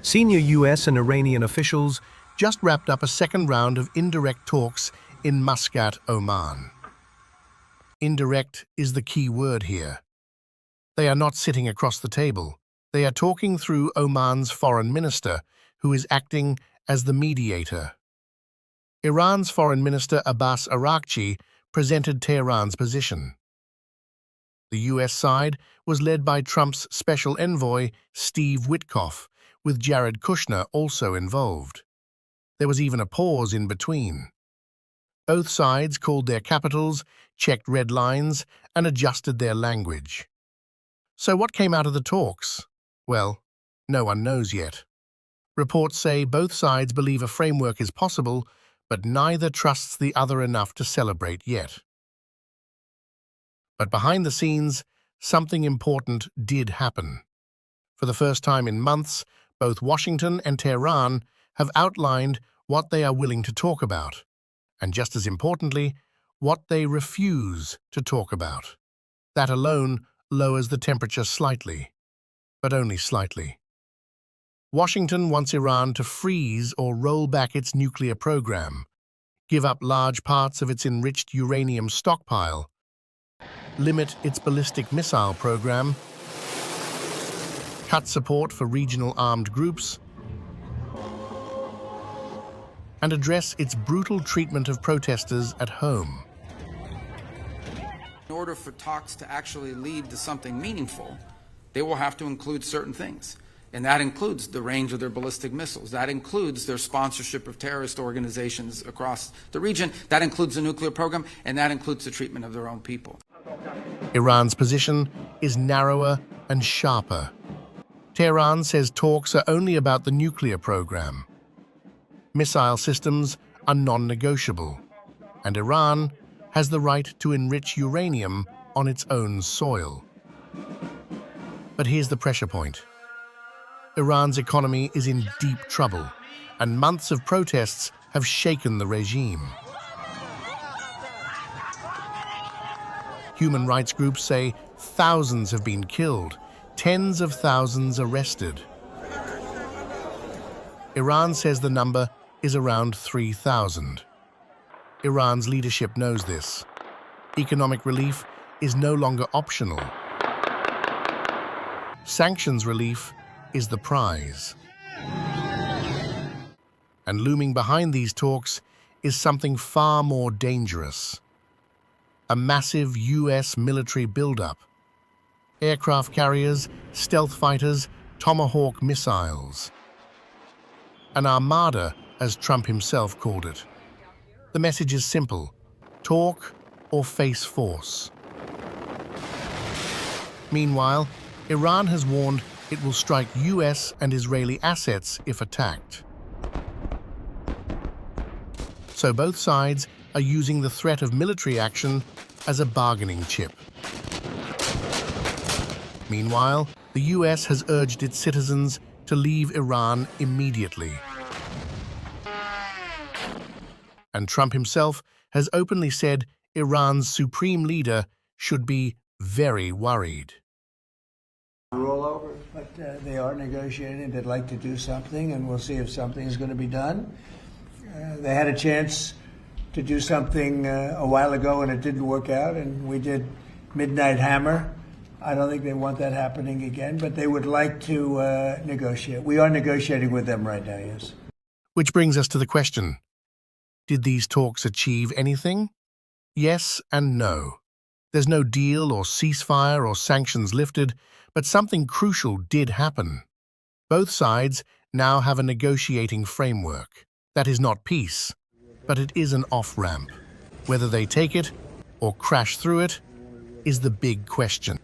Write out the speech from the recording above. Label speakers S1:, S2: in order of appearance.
S1: Senior US and Iranian officials just wrapped up a second round of indirect talks in Muscat, Oman. Indirect is the key word here. They are not sitting across the table. They are talking through Oman's foreign minister, who is acting as the mediator. Iran's foreign minister Abbas Araghchi presented Tehran's position. The US side was led by Trump's special envoy, Steve Witkoff, with Jared Kushner also involved. There was even a pause in between. Both sides called their capitals, checked red lines, and adjusted their language. So what came out of the talks? Well, no one knows yet. Reports say both sides believe a framework is possible, but neither trusts the other enough to celebrate yet. But behind the scenes, something important did happen. For the first time in months, both Washington and Tehran have outlined what they are willing to talk about, and just as importantly, what they refuse to talk about. That alone lowers the temperature slightly, but only slightly. Washington wants Iran to freeze or roll back its nuclear program, give up large parts of its enriched uranium stockpile, limit its ballistic missile program, cut support for regional armed groups, and address its brutal treatment of protesters at home.
S2: In order for talks to actually lead to something meaningful, they will have to include certain things. And that includes the range of their ballistic missiles. That includes their sponsorship of terrorist organizations across the region. That includes the nuclear program, and that includes the treatment of their own people.
S1: Iran's position is narrower and sharper. Tehran says talks are only about the nuclear program. Missile systems are non-negotiable, and Iran has the right to enrich uranium on its own soil. But here's the pressure point. Iran's economy is in deep trouble, and months of protests have shaken the regime. Human rights groups say thousands have been killed, tens of thousands arrested. Iran says the number is around 3,000. Iran's leadership knows this. Economic relief is no longer optional. Sanctions relief is the prize. And looming behind these talks is something far more dangerous. A massive US military buildup. Aircraft carriers, stealth fighters, Tomahawk missiles. An armada, as Trump himself called it. The message is simple: talk or face force. Meanwhile, Iran has warned it will strike US and Israeli assets if attacked. So both sides are using the threat of military action as a bargaining chip. Meanwhile, the US has urged its citizens to leave Iran immediately. And Trump himself has openly said Iran's supreme leader should be very worried.
S3: Rollover, but they are negotiating. They'd like to do something, and we'll see if something is going to be done. They had a chance to do something a while ago, and it didn't work out, and we did Midnight Hammer. I don't think they want that happening again, but they would like to negotiate. We are negotiating with them right now, yes.
S1: Which brings us to the question: did these talks achieve anything? Yes and no. There's no deal or ceasefire or sanctions lifted, but something crucial did happen. Both sides now have a negotiating framework. That is not peace, but it is an off-ramp. Whether they take it or crash through it is the big question.